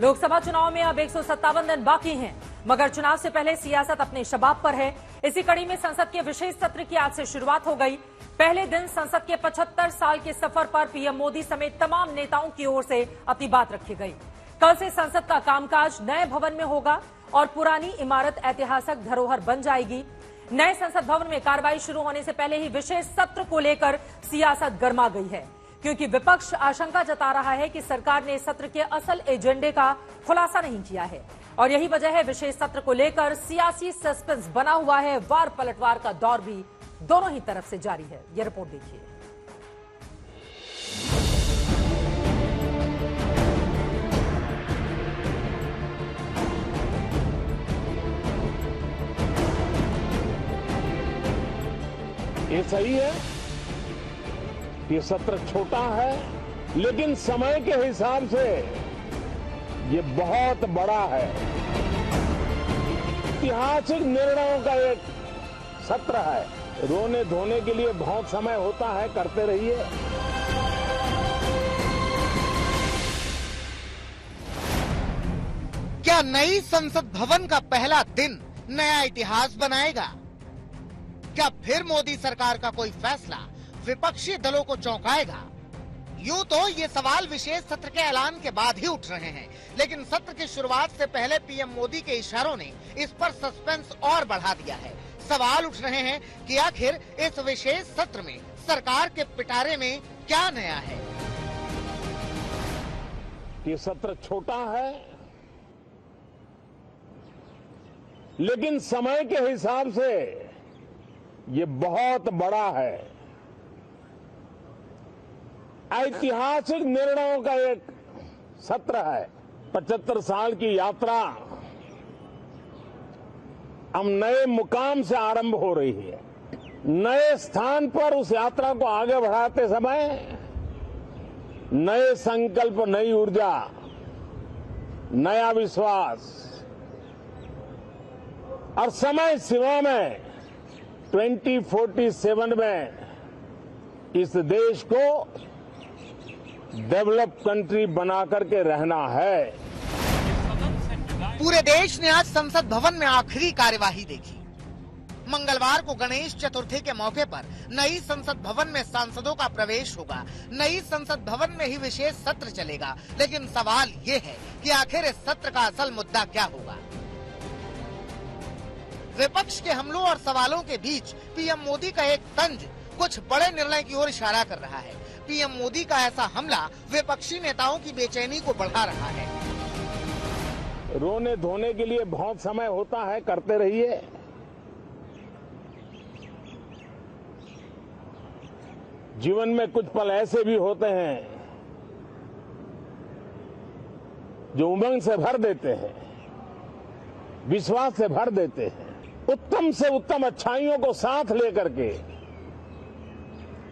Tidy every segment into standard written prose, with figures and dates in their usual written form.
लोकसभा चुनाव में अब 157 दिन बाकी हैं, मगर चुनाव से पहले सियासत अपने शबाब पर है। इसी कड़ी में संसद के विशेष सत्र की आज से शुरुआत हो गई। पहले दिन संसद के 75 साल के सफर पर पीएम मोदी समेत तमाम नेताओं की ओर से अपनी बात रखी गई। कल से संसद का कामकाज नए भवन में होगा और पुरानी इमारत ऐतिहासिक धरोहर बन जाएगी। नए संसद भवन में कार्रवाई शुरू होने से पहले ही विशेष सत्र को लेकर सियासत गर्मा गई है, क्योंकि विपक्ष आशंका जता रहा है कि सरकार ने सत्र के असल एजेंडे का खुलासा नहीं किया है और यही वजह है विशेष सत्र को लेकर सियासी सस्पेंस बना हुआ है। वार पलटवार का दौर भी दोनों ही तरफ से जारी है। यह रिपोर्ट देखिए। ये सही है, ये सत्र छोटा है, लेकिन समय के हिसाब से ये बहुत बड़ा है। ऐतिहासिक निर्णयों का एक सत्र है। रोने धोने के लिए बहुत समय होता है, करते रहिए। क्या नई संसद भवन का पहला दिन नया इतिहास बनाएगा? क्या फिर मोदी सरकार का कोई फैसला विपक्षी दलों को चौंकाएगा? यूं तो ये सवाल विशेष सत्र के ऐलान के बाद ही उठ रहे हैं, लेकिन सत्र की शुरुआत से पहले पीएम मोदी के इशारों ने इस पर सस्पेंस और बढ़ा दिया है। सवाल उठ रहे हैं कि आखिर इस विशेष सत्र में सरकार के पिटारे में क्या नया है। ये सत्र छोटा है, लेकिन समय के हिसाब से ये बहुत बड़ा है। ऐतिहासिक निर्णयों का एक सत्र है। 75 साल की यात्रा अब नए मुकाम से आरंभ हो रही है। नए स्थान पर उस यात्रा को आगे बढ़ाते समय नए संकल्प, नई ऊर्जा, नया विश्वास और समय सीमा में 2047 में इस देश को डेवलप कंट्री बना करके रहना है। पूरे देश ने आज संसद भवन में आखिरी कार्यवाही देखी। मंगलवार को गणेश चतुर्थी के मौके पर नई संसद भवन में सांसदों का प्रवेश होगा। नई संसद भवन में ही विशेष सत्र चलेगा, लेकिन सवाल ये है कि आखिर इस सत्र का असल मुद्दा क्या होगा। विपक्ष के हमलों और सवालों के बीच पीएम मोदी का एक तंज कुछ बड़े निर्णय की ओर इशारा कर रहा है। पीएम मोदी का ऐसा हमला विपक्षी नेताओं की बेचैनी को बढ़ा रहा है। रोने धोने के लिए बहुत समय होता है, करते रहिए। जीवन में कुछ पल ऐसे भी होते हैं जो उमंग से भर देते हैं, विश्वास से भर देते हैं। उत्तम से उत्तम अच्छाइयों को साथ लेकर के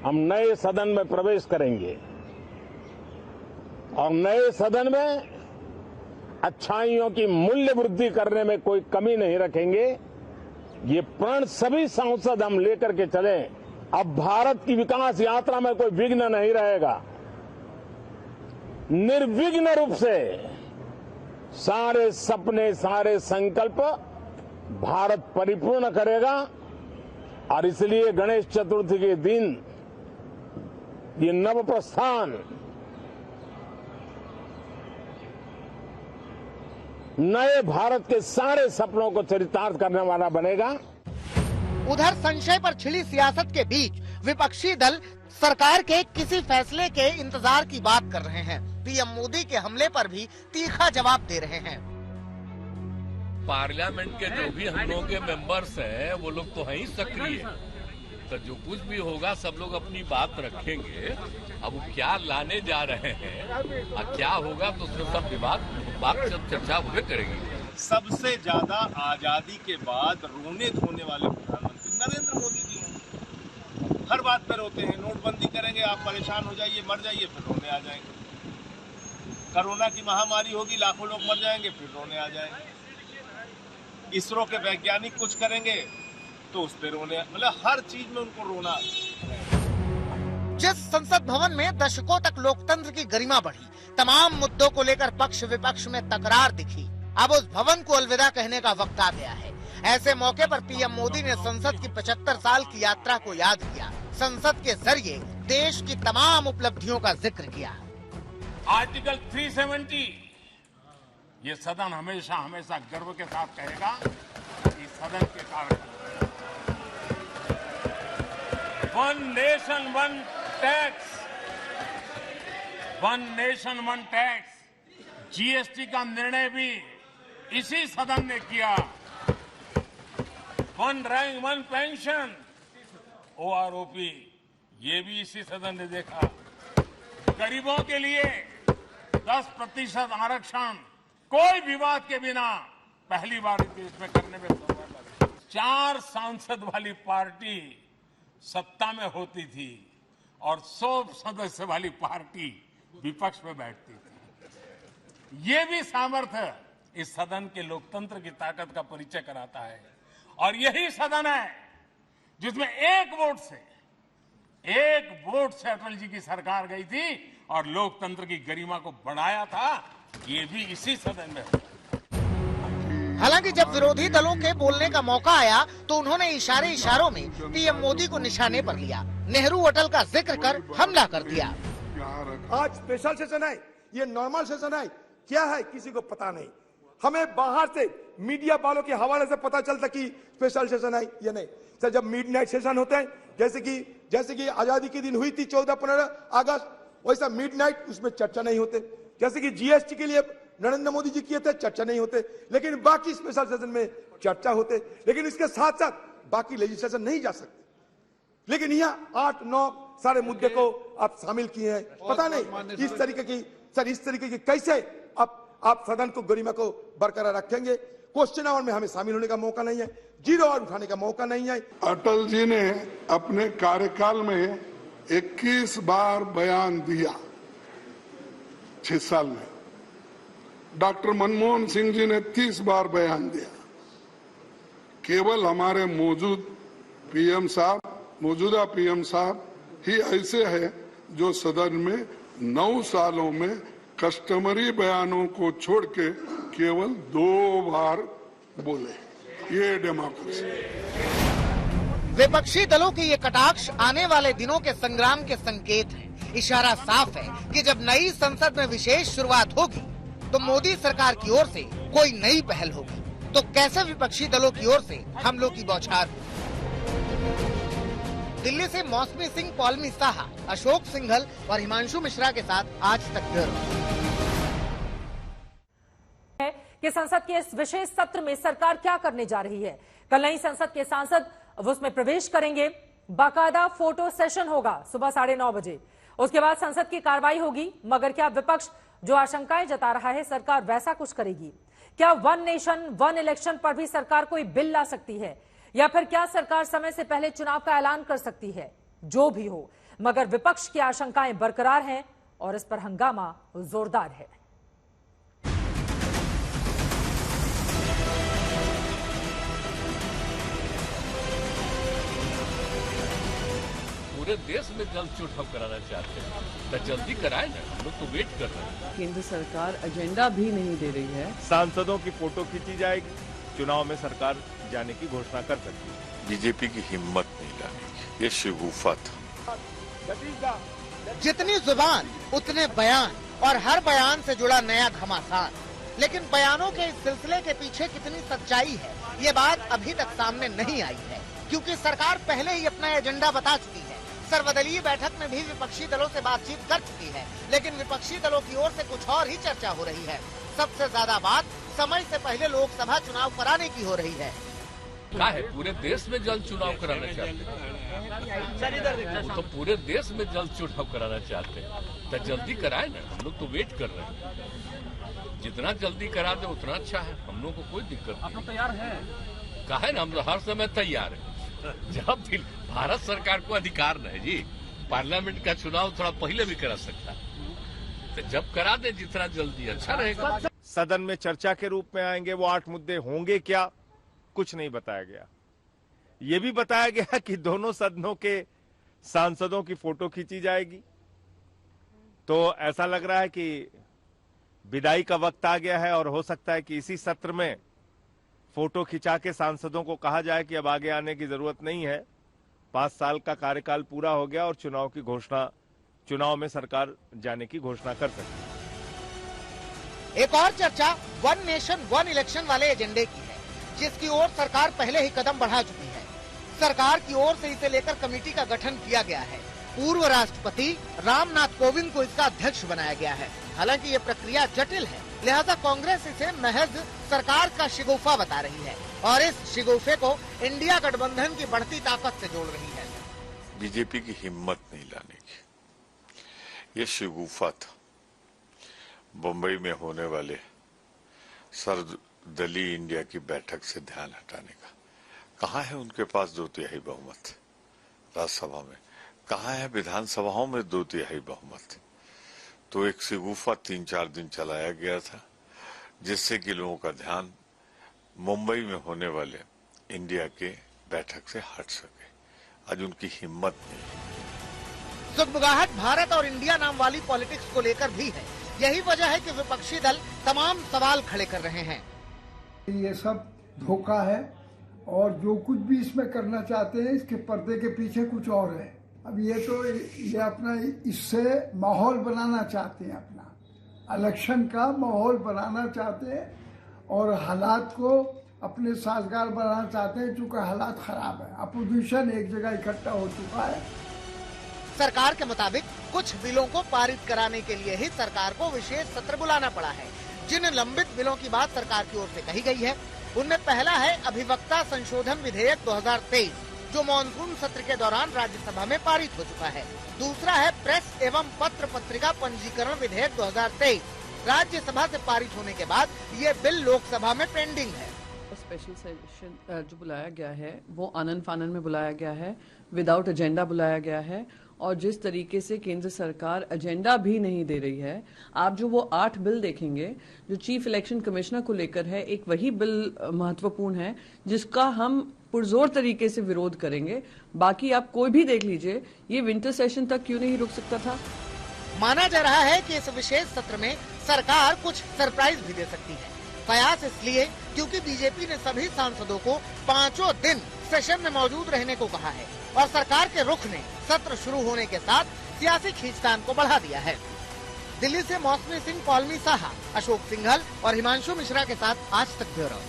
हम नए सदन में प्रवेश करेंगे और नए सदन में अच्छाइयों की मूल्य वृद्धि करने में कोई कमी नहीं रखेंगे। ये प्रण सभी सांसद हम लेकर के चले। अब भारत की विकास यात्रा में कोई विघ्न नहीं रहेगा। निर्विघ्न रूप से सारे सपने, सारे संकल्प भारत परिपूर्ण करेगा और इसलिए गणेश चतुर्थी के दिन ये नव प्रस्थान नए भारत के सारे सपनों को चरितार्थ करने वाला बनेगा। उधर संशय पर छिड़ी सियासत के बीच विपक्षी दल सरकार के किसी फैसले के इंतजार की बात कर रहे हैं। पीएम मोदी के हमले पर भी तीखा जवाब दे रहे हैं। पार्लियामेंट के जो भी हम लोग के मेंबर्स हैं वो लोग तो हैं ही सक्रिय, तो जो कुछ भी होगा सब लोग अपनी बात रखेंगे। अब वो क्या लाने जा रहे हैं और क्या होगा तो उसमें सब बात सब चर्चा हुए करेगी। सबसे ज्यादा आजादी के बाद रोने धोने वाले प्रधानमंत्री नरेंद्र मोदी जी हैं। हर बात पर रोते हैं। नोटबंदी करेंगे, आप परेशान हो जाइए, मर जाइए, फिर रोने आ जाएंगे। कोरोना की महामारी होगी, लाखों लोग मर जाएंगे, फिर रोने आ जाएंगे। इसरो के वैज्ञानिक कुछ करेंगे तो उस पर रोने, मतलब हर चीज में उनको रोना। जिस संसद भवन में दशकों तक लोकतंत्र की गरिमा बढ़ी, तमाम मुद्दों को लेकर पक्ष विपक्ष में तकरार दिखी, अब उस भवन को अलविदा कहने का वक्त आ गया है। ऐसे मौके पर पीएम मोदी ने संसद की 75 साल की यात्रा को याद किया, संसद के जरिए देश की तमाम उपलब्धियों का जिक्र किया। आर्टिकल 370 ये सदन हमेशा हमेशा गर्व के साथ कहेगा कि सदन के कारण one nation one tax, one nation one tax, GST का निर्णय भी इसी सदन ने किया। One rank one pension, OROP, ये भी इसी सदन ने देखा। गरीबों के लिए 10% आरक्षण कोई विवाद के बिना पहली बार देश में करने में समय लगा। 4 सांसद वाली पार्टी सत्ता में होती थी और 100 सदस्य वाली पार्टी विपक्ष में बैठती थी। ये भी सामर्थ्य इस सदन के लोकतंत्र की ताकत का परिचय कराता है। और यही सदन है जिसमें एक वोट से अटल जी की सरकार गई थी और लोकतंत्र की गरिमा को बढ़ाया था। ये भी इसी सदन में होता है। हालांकि जब विरोधी दलों के बोलने का मौका आया तो उन्होंने इशारों में पीएम मोदी को निशाने पर लिया, नेहरू अटल का जिक्र कर हमला कर दिया। आज स्पेशल सेशन है, ये नॉर्मल सेशन है, क्या है किसी को पता नहीं। हमें बाहर से मीडिया वालों के हवाले से पता चलता कि स्पेशल सेशन है या नहीं। सर, जब मिडनाइट सेशन होते हैं, जैसे कि आजादी के दिन हुई थी 14-15 अगस्त, वैसा मिडनाइट उसमें चर्चा नहीं होते। जैसे कि जीएसटी के लिए नरेंद्र मोदी जी किए थे, चर्चा नहीं होते, लेकिन बाकी स्पेशल सेशन में चर्चा होते। लेकिन इसके साथ साथ बाकी लेजिस्लेशन नहीं जा सकते। लेकिन यहाँ 8-9 सारे मुद्दे को आप शामिल किए हैं। पता नहीं इस तरीके की कैसे आप सदन को गरिमा को बरकरार रखेंगे। क्वेश्चन आवर में हमें शामिल होने का मौका नहीं है, 0 आवर उठाने का मौका नहीं है। अटल जी ने अपने कार्यकाल में 21 बार बयान दिया 6 साल में। डॉक्टर मनमोहन सिंह जी ने 30 बार बयान दिया। केवल हमारे मौजूदा पीएम साहब ही ऐसे हैं जो सदन में 9 सालों में कस्टमरी बयानों को छोड़ के केवल 2 बार बोले। ये डेमोक्रेसी। विपक्षी दलों के ये कटाक्ष आने वाले दिनों के संग्राम के संकेत है। इशारा साफ है कि जब नई संसद में विशेष शुरुआत होगी तो मोदी सरकार की ओर से कोई नई पहल होगी, तो कैसे विपक्षी दलों की ओर से हमलों की बौछार होगी। दिल्ली से मौसमी सिंह, पौलमी साहा, अशोक सिंघल और हिमांशु मिश्रा के साथ आज तक ब्यूरो। कि संसद के इस विशेष सत्र में सरकार क्या करने जा रही है। कल नई संसद के सांसद उसमें प्रवेश करेंगे, बाकायदा फोटो सेशन होगा सुबह 9:30 बजे। उसके बाद संसद की कार्रवाई होगी। मगर क्या विपक्ष जो आशंकाएं जता रहा है सरकार वैसा कुछ करेगी? क्या वन नेशन वन इलेक्शन पर भी सरकार कोई बिल ला सकती है, या फिर क्या सरकार समय से पहले चुनाव का ऐलान कर सकती है? जो भी हो, मगर विपक्ष की आशंकाएं बरकरार हैं और इस पर हंगामा जोरदार है। पूरे देश में जल चुनाव कराना चाहते हैं तो जल्दी कराए ना, हम लोग तो वेट कर रहे हैं। केंद्र सरकार एजेंडा भी नहीं दे रही है। सांसदों की फोटो खींची जाएगी, चुनाव में सरकार जाने की घोषणा कर सकती है। बीजेपी की हिम्मत नहीं लानी, ये शिगुफा था। जितनी जुबान उतने बयान और हर बयान से जुड़ा नया घमासान। लेकिन बयानों के इस सिलसिले के पीछे कितनी सच्चाई है, ये बात अभी तक सामने नहीं आई है, क्योंकि सरकार पहले ही अपना एजेंडा बता चुकी है। सर्वदलीय बैठक में भी विपक्षी दलों से बातचीत कर चुकी है, लेकिन विपक्षी दलों की ओर से कुछ और ही चर्चा हो रही है। सबसे ज्यादा बात समय से पहले लोकसभा चुनाव कराने की हो रही है। क्या है, पूरे देश में जल चुनाव कराना चाहते हैं। वो तो पूरे देश में जल चुनाव कराना चाहते हैं तो जल्दी कराए ना, हम लोग तो वेट कर रहे हैं। जितना जल्दी करा दे उतना अच्छा है, हम लोग को कोई दिक्कत नहीं। तैयार है कहा है ना, हम हर समय तैयार है। जब भी भारत सरकार को अधिकार है जी, पार्लियामेंट का चुनाव थोड़ा पहले भी करा सकता है, तो जब करा दे जितना जल्दी अच्छा रहेगा। सदन में चर्चा के रूप में आएंगे, वो 8 मुद्दे होंगे क्या, कुछ नहीं बताया गया। ये भी बताया गया कि दोनों सदनों के सांसदों की फोटो खींची जाएगी। तो ऐसा लग रहा है कि विदाई का वक्त आ गया है और हो सकता है कि इसी सत्र में फोटो खिंचा के सांसदों को कहा जाए कि अब आगे आने की जरूरत नहीं है, 5 साल का कार्यकाल पूरा हो गया और चुनाव में सरकार जाने की घोषणा कर सकती है। एक और चर्चा वन नेशन वन इलेक्शन वाले एजेंडे की है, जिसकी ओर सरकार पहले ही कदम बढ़ा चुकी है। सरकार की ओर से इसे लेकर कमेटी का गठन किया गया है। पूर्व राष्ट्रपति रामनाथ कोविंद को इसका अध्यक्ष बनाया गया है। हालांकि ये प्रक्रिया जटिल है, लिहाजा कांग्रेस इसे महज सरकार का शिगुफा बता रही है और इस शिगुफे को इंडिया गठबंधन की बढ़ती ताकत से जोड़ रही है। बीजेपी की हिम्मत नहीं लाने की, ये शिगुफा था। बम्बई में होने वाले सर्वदलीय इंडिया की बैठक से ध्यान हटाने का। कहाँ है उनके पास 2/3 बहुमत राज्यसभा में, कहाँ है विधानसभाओं में 2/3 बहुमत। तो एक शिगुफा 3-4 दिन चलाया गया था, जिससे कि लोगों का ध्यान मुंबई में होने वाले इंडिया के बैठक से हट सके। आज उनकी हिम्मत नहीं। सुगबुगाहट भारत और इंडिया नाम वाली पॉलिटिक्स को लेकर भी है। यही वजह है कि विपक्षी दल तमाम सवाल खड़े कर रहे हैं। ये सब धोखा है और जो कुछ भी इसमें करना चाहते हैं, इसके पर्दे के पीछे कुछ और है। अब ये अपना इससे माहौल बनाना चाहते हैं, अपना इलेक्शन का माहौल बनाना चाहते हैं और हालात को अपने साजगार बनाना चाहते हैं। चूंकि हालात खराब है, अपोजिशन एक जगह इकट्ठा हो चुका है। सरकार के मुताबिक कुछ बिलों को पारित कराने के लिए ही सरकार को विशेष सत्र बुलाना पड़ा है। जिन लंबित बिलों की बात सरकार की ओर से कही गई है, उनमें पहला है अधिवक्ता संशोधन विधेयक 2023, जो मॉनसून सत्र के दौरान राज्यसभा में पारित हो चुका है। दूसरा है प्रेस एवं पत्र पत्रिका पंजीकरण विधेयक 2023, राज्यसभा से पारित होने के बाद ये बिल लोकसभा में पेंडिंग है। स्पेशल सेशन जो बुलाया गया है वो आनन फानन में बुलाया गया है, विदाउट एजेंडा बुलाया गया है और जिस तरीके से केंद्र सरकार एजेंडा भी नहीं दे रही है। आप जो वो 8 बिल देखेंगे जो चीफ इलेक्शन कमिश्नर को लेकर है, एक वही बिल महत्वपूर्ण है जिसका हम पुरजोर तरीके से विरोध करेंगे। बाकी आप कोई भी देख लीजिए, ये विंटर सेशन तक क्यों नहीं रुक सकता था। माना जा रहा है कि इस विशेष सत्र में सरकार कुछ सरप्राइज भी दे सकती है। कयास इसलिए क्योंकि बीजेपी ने सभी सांसदों को 5 दिन सेशन में मौजूद रहने को कहा है और सरकार के रुख ने सत्र शुरू होने के साथ सियासी खींचतान को बढ़ा दिया है। दिल्ली से मौसमी सिंह, पॉलमी साहा, अशोक सिंघल और हिमांशु मिश्रा के साथ आज तक ब्यूरो।